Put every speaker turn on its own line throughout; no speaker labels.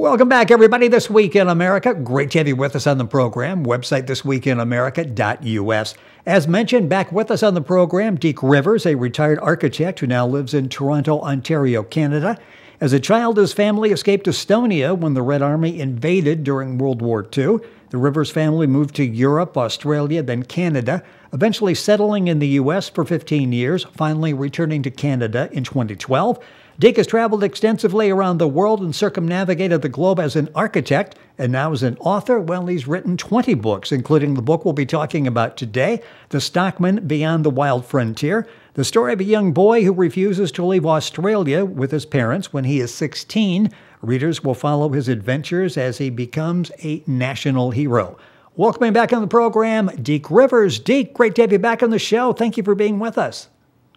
Welcome back, everybody. This Week in America. Great to have you with us on the program. Website thisweekinamerica.us. As mentioned, back with us on the program, Deke Rivers, a retired architect who now lives in Toronto, Ontario, Canada. As a child, his family escaped Estonia when the Red Army invaded during World War II. The Rivers family moved to Europe, Australia, then Canada, eventually settling in the U.S. for 15 years, finally returning to Canada in 2012. Deke has traveled extensively around the world and circumnavigated the globe as an architect, and now as an author. Well, he's written 20 books, including the book we'll be talking about today, The Stockman Beyond the Wild Frontier, the story of a young boy who refuses to leave Australia with his parents when he is 16. Readers will follow his adventures as he becomes a national hero. Welcoming back on the program, Deke Rivers. Deke, great to have you back on the show. Thank you for being with us.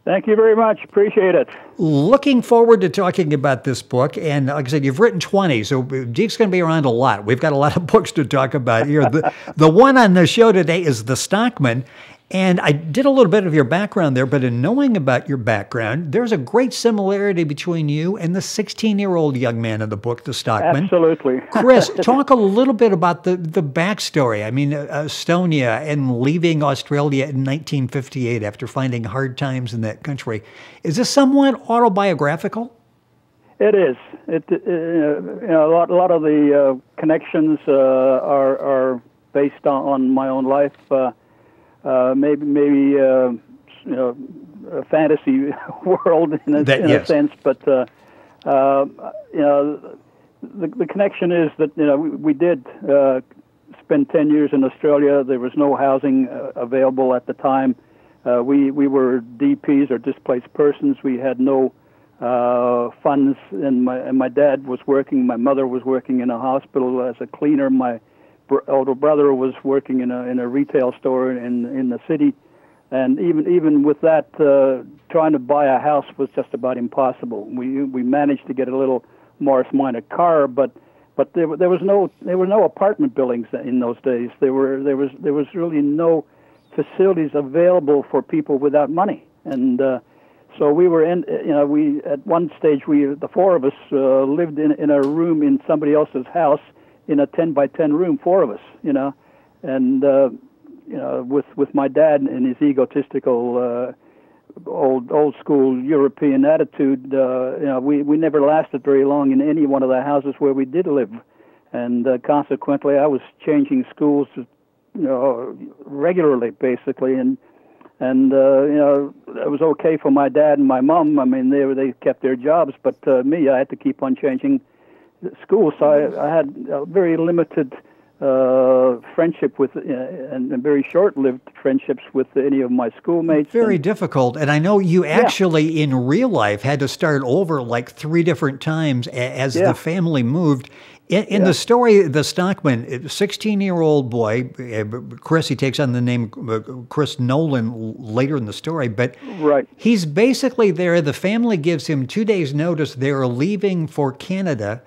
Thank you very much. Appreciate it.
Looking forward to talking about this book. And like I said, you've written 20, so Deke's going to be around a lot. We've got a lot of books to talk about here. The one on the show today is The Stockman. And I did a little bit of your background there, but in knowing about your background, there's a great similarity between you and the 16-year-old young man in the book, The Stockman.
Absolutely.
Chris, talk a little bit about the backstory. I mean, Estonia and leaving Australia in 1958 after finding hard times in that country. Is this somewhat autobiographical?
It is. A lot of the connections are based on my own life. Maybe a fantasy world in a sense, but the connection is that we did spend 10 years in Australia. There was no housing available at the time. We were DPs or displaced persons. We had no funds, and my dad was working. My mother was working in a hospital as a cleaner. My older brother was working in a retail store in the city, and even with that, trying to buy a house was just about impossible. We managed to get a little Morris Minor car, but there were no apartment buildings in those days. There was really no facilities available for people without money, and so we were at one stage the four of us lived in a room in somebody else's house, in a 10 by 10 room, four of us, and with my dad and his egotistical, old school European attitude, we never lasted very long in any one of the houses where we did live, and consequently, I was changing schools, regularly, basically, and it was okay for my dad and my mom. I mean, they kept their jobs, but me, I had to keep on changing school, so I had a very limited friendship with, and very short-lived friendships with any of my schoolmates.
Very difficult. And I know you actually, in real life, had to start over like 3 different times as the family moved. In the story, The Stockman, 16-year-old boy, Chris, he takes on the name Chris Nolan later in the story, but he's basically there. The family gives him 2 days' notice. They're leaving for Canada,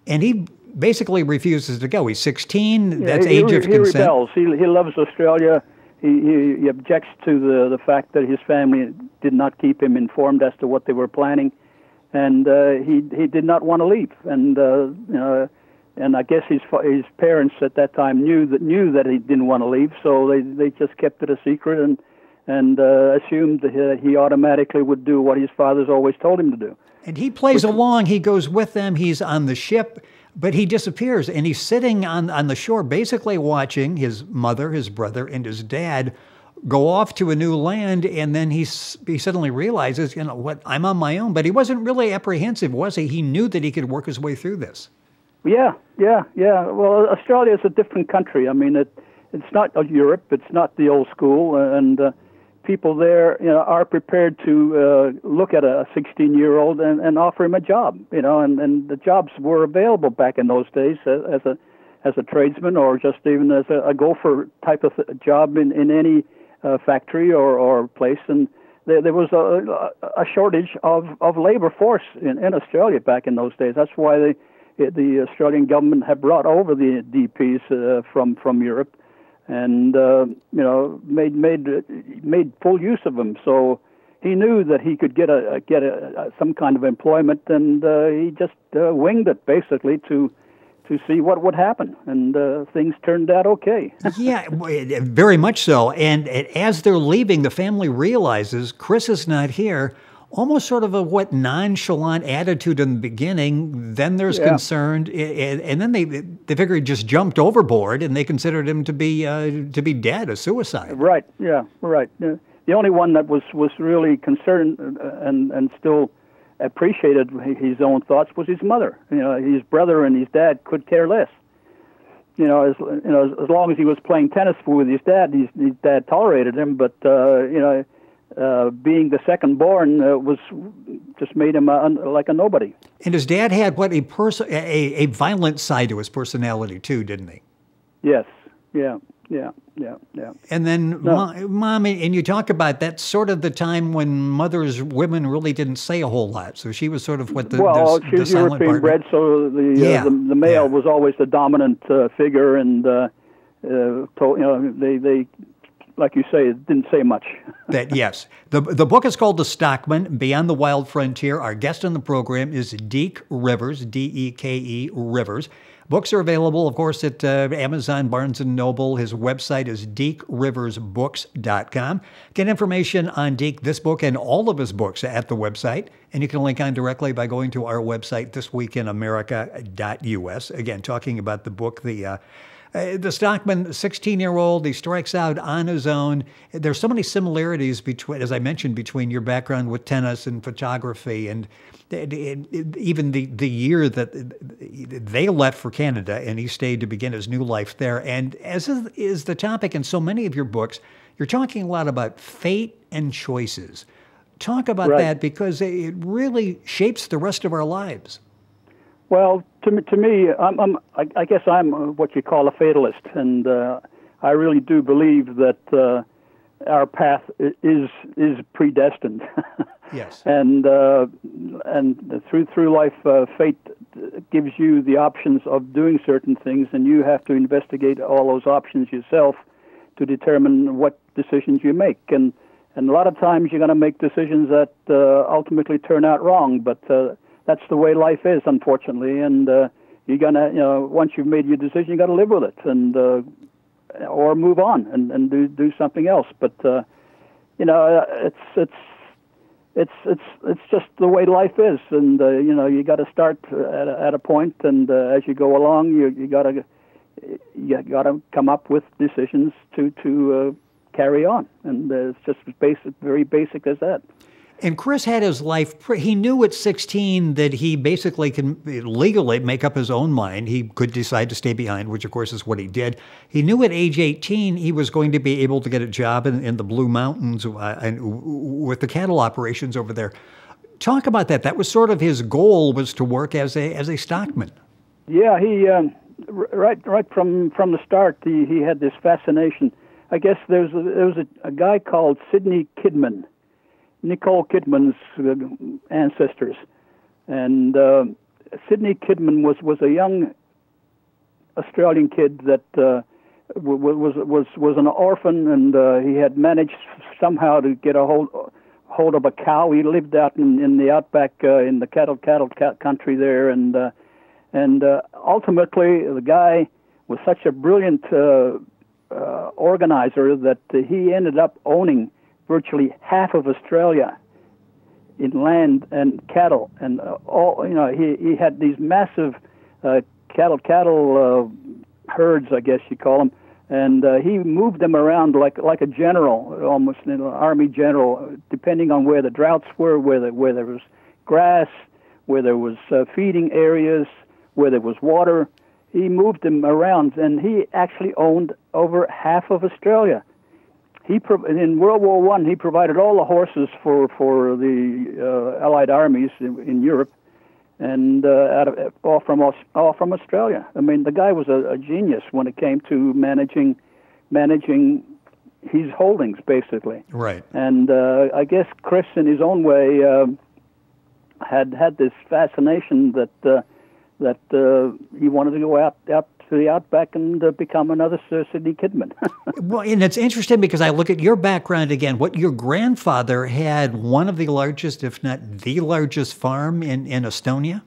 and he basically refuses to go. He's 16. That's age of consent.
He rebels. He loves Australia. He objects to the fact that his family did not keep him informed as to what they were planning, and he did not want to leave. And I guess his parents at that time knew that he didn't want to leave, so they just kept it a secret and assumed that he automatically would do what his father's always told him to do.
And he plays along. He goes with them. He's on the ship, but he disappears. And he's sitting on the shore, basically watching his mother, his brother, and his dad go off to a new land. And then he suddenly realizes, what, I'm on my own. But he wasn't really apprehensive, was he? He knew that he could work his way through this. Yeah.
Well, Australia is a different country. I mean, it's not Europe. It's not the old school. And people there, are prepared to look at a 16-year-old and offer him a job, and the jobs were available back in those days as a tradesman or just even as a gopher type of job in any factory or place. And there was a shortage of labor force in Australia back in those days. That's why the Australian government had brought over the DPs from Europe, and made full use of him. So he knew that he could get some kind of employment, and he just winged it basically to see what would happen, and things turned out okay.
Yeah, very much so. And as they're leaving, the family realizes Chris is not here. Almost sort of a nonchalant attitude in the beginning. Then there's concern, and then they figure he just jumped overboard, and they considered him to be dead, a suicide.
Right. Yeah. Right. The only one that was really concerned and still appreciated his own thoughts was his mother. His brother and his dad could care less. As long as he was playing tennis with his dad tolerated him, but being the second born was just made him like a nobody. And
his dad had a violent side to his personality too, didn't he?
Yes. Yeah.
And then, Mom, and you talk about that's sort of the time when women really didn't say a whole lot. So she was sort of what
she was European bred, so the male was always the dominant figure, and they like you say, it didn't say much.
Yes. The book is called The Stockman, Beyond the Wild Frontier. Our guest on the program is Deke Rivers, Deke Rivers. Books are available, of course, at Amazon, Barnes & Noble. His website is DekeRiversBooks.com. Get information on Deke, this book, and all of his books at the website. And you can link on directly by going to our website, thisweekinamerica.us. Again, talking about the book, the Stockman, 16-year-old, he strikes out on his own. There's so many similarities between, as I mentioned, between your background with tennis and photography, and even the year that they left for Canada and he stayed to begin his new life there. And as is the topic in so many of your books, you're talking a lot about fate and choices. Talk about that, because it really shapes the rest of our lives.
Well, to me, I guess I'm what you call a fatalist, and I really do believe that our path is predestined.
Yes.
And through life, fate gives you the options of doing certain things, and you have to investigate all those options yourself to determine what decisions you make. And a lot of times you're going to make decisions that ultimately turn out wrong, but that's the way life is, unfortunately, and you're gonna, once you've made your decision, you got to live with it, and or move on and do something else. But it's just the way life is, and you got to start at a point, and as you go along, you got to come up with decisions to carry on, and it's just very basic as that.
And Chris had his life, he knew at 16 that he basically can legally make up his own mind. He could decide to stay behind, which of course is what he did. He knew at age 18 he was going to be able to get a job in the Blue Mountains and with the cattle operations over there. Talk about that. That was sort of his goal, was to work as a stockman.
Yeah, he right from the start, he had this fascination. I guess there was a guy called Sidney Kidman, Nicole Kidman's ancestors, and Sidney Kidman was a young Australian kid that was an orphan, and he had managed somehow to get a hold of a cow. He lived out in the outback in the cattle country there, and ultimately the guy was such a brilliant organizer that he ended up owning virtually half of Australia in land and cattle, and he had these massive cattle herds, I guess you call them, and he moved them around like a general, almost an army general, depending on where the droughts were, where there was grass, where there was feeding areas, where there was water. He moved them around, and he actually owned over half of Australia. In World War I, he provided all the horses for the Allied armies in Europe, and all from Australia. I mean, the guy was a genius when it came to managing his holdings, basically.
Right.
And I guess Chris, in his own way, had this fascination that he wanted to go out to the outback and become another Sidney Kidman.
Well, and it's interesting because I look at your background again. What your grandfather had one of the largest, if not the largest, farm in Estonia.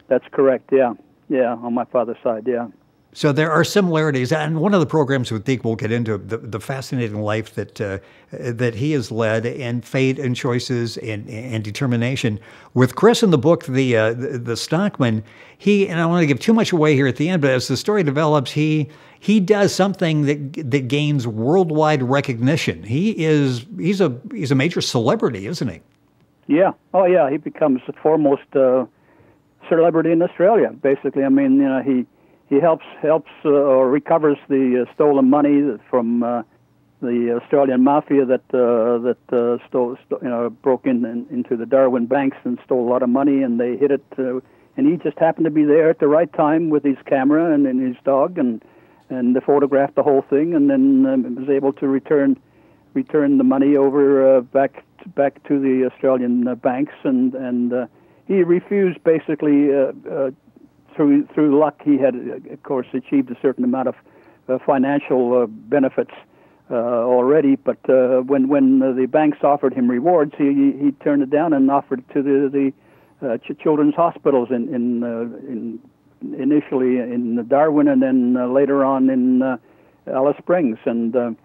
That's correct. Yeah, on my father's side. Yeah.
So there are similarities, and one of the programs with Deke, we'll get into the fascinating life that he has led, and fate and choices and determination. With Chris in the book, the Stockman, and I don't want to give too much away here at the end, but as the story develops, he does something that gains worldwide recognition. He's a major celebrity, isn't he?
Yeah. Oh yeah. He becomes the foremost celebrity in Australia. Basically, I mean, He helps or recovers the stolen money from the Australian mafia that broke into the Darwin banks and stole a lot of money, and they hid it. And he just happened to be there at the right time with his camera and his dog, and they photographed the whole thing, and then was able to return the money over back to the Australian banks, and he refused basically. Through luck, he had, of course, achieved a certain amount of financial benefits already. But when the banks offered him rewards, he turned it down and offered it to the children's hospitals initially in Darwin, and then later on in Alice Springs. And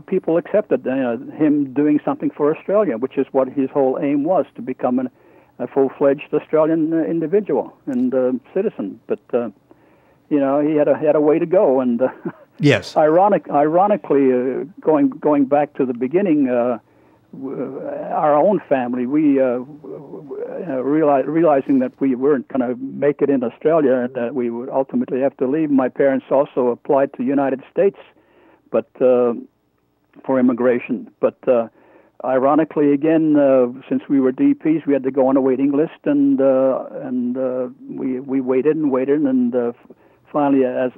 people accepted him doing something for Australia, which is what his whole aim was, to become a full-fledged Australian individual and citizen, but he had a way to go. And
yes,
ironically, going back to the beginning, our own family, we realizing that we weren't going to make it in Australia and that we would ultimately have to leave. My parents also applied to the United States, but for immigration, but. Ironically, again, since we were DPs, we had to go on a waiting list, and we waited, and finally, as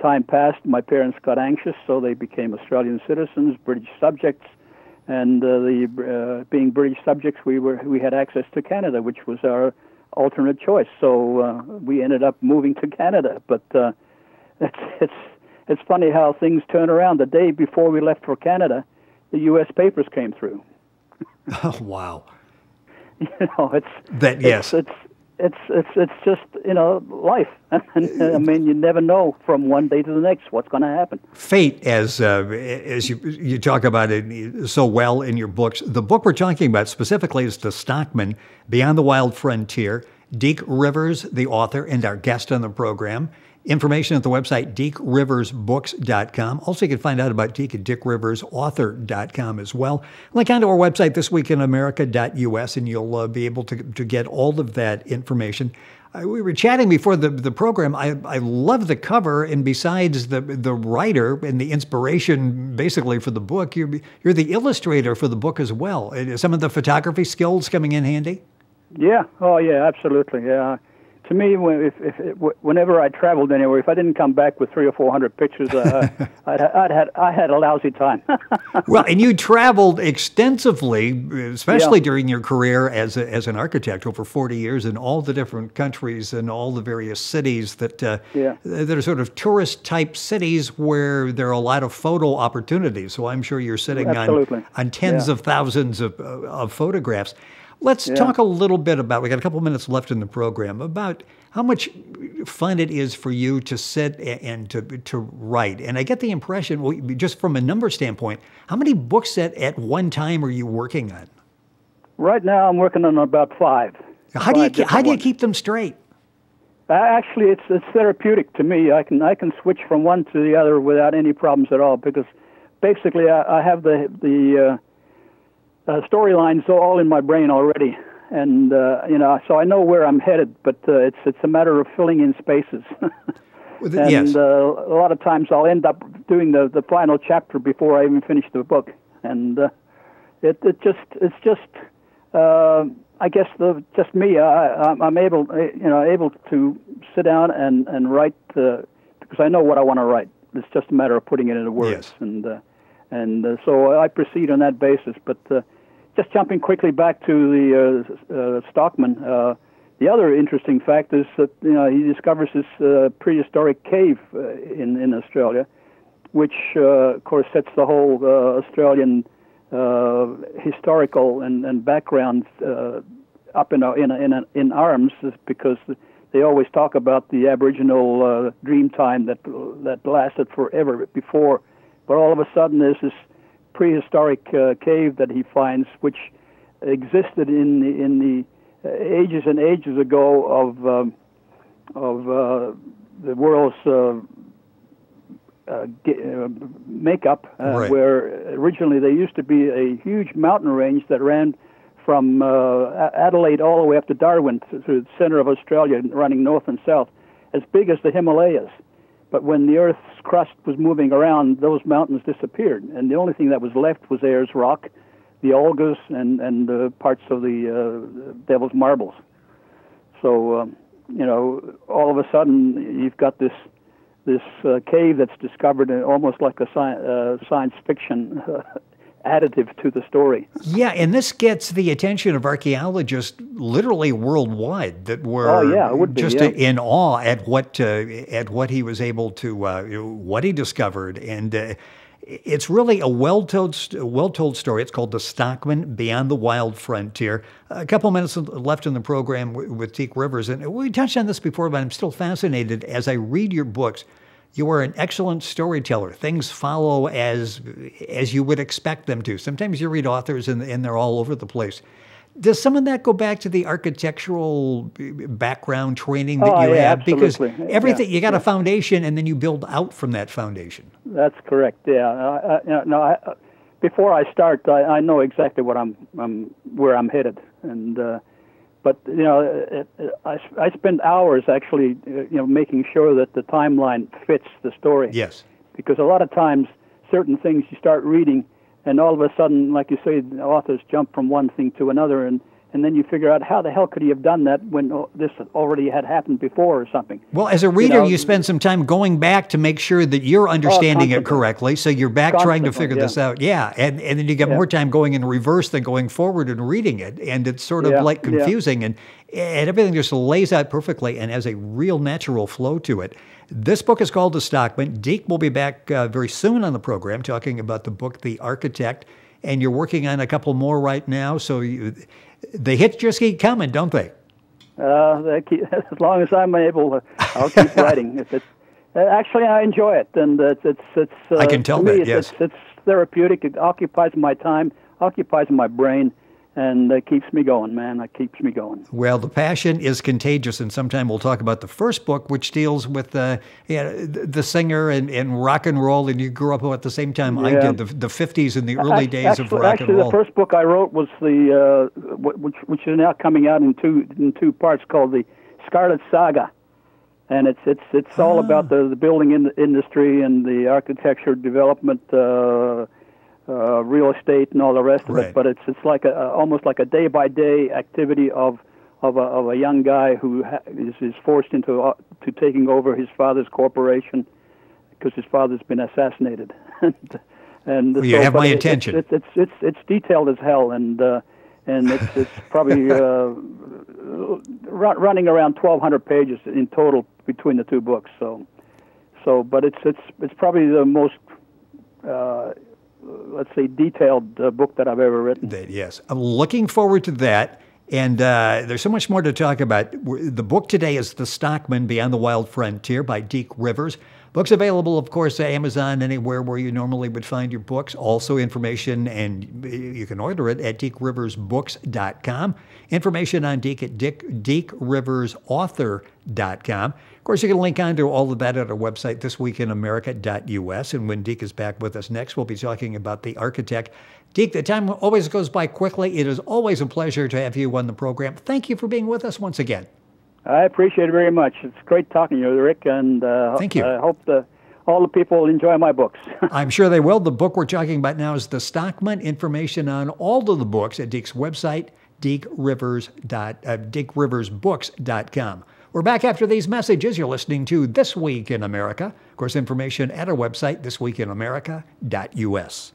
time passed, my parents got anxious, so they became Australian citizens, British subjects, and being British subjects, we had access to Canada, which was our alternate choice. So we ended up moving to Canada, but it's funny how things turn around. The day before we left for Canada, the U.S. papers came through.
Oh, wow!
It's just life. I mean, you never know from one day to the next what's going to happen.
Fate, as you talk about it so well in your books. The book we're talking about specifically is The Stockman, Beyond the Wild Frontier. Deke Rivers, the author, and our guest on the program. Information at the website, DekeRiversBooks.com. Also, you can find out about Deke at DekeRiversAuthor.com as well. Link onto our website, thisweekinamerica.us, and you'll be able to get all of that information. We were chatting before the program. I love the cover, and besides the writer and the inspiration, basically, for the book, you're the illustrator for the book as well. Some of the photography skills coming in handy?
Yeah. Oh, yeah, absolutely. Yeah. To me, whenever I traveled anywhere, if I didn't come back with 300 or 400 pictures, I had a lousy time.
Well, and you traveled extensively, especially during your career as an architect, over 40 years in all the different countries and all the various cities that are sort of tourist-type cities where there are a lot of photo opportunities. So I'm sure you're sitting on tens of thousands of photographs. Let's talk a little bit about, we got a couple minutes left in the program, about how much fun it is for you to sit and to write. And I get the impression, well, just from a number standpoint, how many books at one time are you working on?
Right now I'm working on about 5.
How do you keep them straight?
Actually, it's therapeutic to me. I can switch from one to the other without any problems at all, because basically I have the storylines all in my brain already, and so I know where I'm headed. But it's a matter of filling in spaces. And a lot of times I'll end up doing the final chapter before I even finish the book, and it's just I guess just me. I'm able to sit down and write because I know what I want to write. It's just a matter of putting it into words, and so I proceed on that basis. But just jumping quickly back to the Stockman, The other interesting fact is that he discovers this prehistoric cave in Australia, which of course sets the whole Australian historical and background up in arms, because they always talk about the Aboriginal dream time that lasted forever before, but all of a sudden there's this prehistoric cave that he finds, which existed in the ages and ages ago of the world's makeup,
right.
where originally there used to be a huge mountain range that ran from Adelaide all the way up to Darwin, to the center of Australia, running north and south, as big as the Himalayas. But when the Earth's crust was moving around, those mountains disappeared, and the only thing that was left was Ayers Rock, the Olgas, and parts of the Devil's Marbles. So, all of a sudden you've got this cave that's discovered, almost like a science fiction additive to the story.
Yeah, and this gets the attention of archaeologists literally worldwide that were just in awe at what he was able to what he discovered, and it's really a well-told story. It's called The Stockman, Beyond the Wild Frontier. A couple minutes left in the program with Deke Rivers, and we touched on this before, but I'm still fascinated as I read your books. You are an excellent storyteller. Things follow as you would expect them to. Sometimes you read authors and they're all over the place. Does some of that go back to the architectural background training that you have?
Absolutely.
Because everything, you got a foundation and then you build out from that foundation.
That's correct. Yeah. Before I start, I know exactly where I'm headed, and but I spend hours actually making sure that the timeline fits the story.
Yes.
Because a lot of times certain things you start reading, and all of a sudden, like you say, the authors jump from one thing to another, and then you figure out, how the hell could he have done that when this already had happened before or something?
Well, as a reader, you spend some time going back to make sure that you're understanding it correctly, so you're back trying to figure this out. Yeah, and then you get more time going in reverse than going forward and reading it, and it's sort of like confusing, and everything just lays out perfectly and has a real natural flow to it. This book is called The Stockman. Deke will be back very soon on the program talking about the book, The Architect, and you're working on a couple more right now, so the hits just keep coming, don't they?
As long as I'm able, I'll keep writing. Actually, I enjoy it, and it's.
I can tell
that.
Yes,
it's therapeutic. It occupies my time, occupies my brain, and it keeps me going, man. It keeps me going.
Well, the passion is contagious, and sometime we'll talk about the first book, which deals with the singer and rock and roll, and you grew up at the same time I did, the 50s and the early days of rock and roll.
Actually, the first book I wrote was which is now coming out in two parts, called The Scarlet Saga, and it's all about the building industry and the architecture development, real estate and all the rest of it. But it's like almost like a day-by-day activity of a young guy who is forced into taking over his father's corporation because his father's been assassinated. And
you have my attention.
It's detailed as hell, and it's probably running around 1,200 pages in total between the two books. But it's probably the most let's say, detailed book that I've ever written.
Yes. I'm looking forward to that. And there's so much more to talk about. The book today is The Stockman, Beyond the Wild Frontier by Deke Rivers. Book's available, of course, at Amazon, anywhere where you normally would find your books. Also information, and you can order it at DekeRiversBooks.com. Information on Deke at DekeRiversAuthor.com. Of course, you can link on to all of that at our website, thisweekinamerica.us. And when Deke is back with us next, we'll be talking about The Architect. Deke, the time always goes by quickly. It is always a pleasure to have you on the program. Thank you for being with us once again.
I appreciate it very much. It's great talking to you, Rick, and
thank you.
I hope all the people will enjoy my books.
I'm sure they will. The book we're talking about now is The Stockman. Information on all of the books at Deke's website, DekeRiversBooks.com. We're back after these messages. You're listening to This Week in America. Of course, information at our website, thisweekinamerica.us.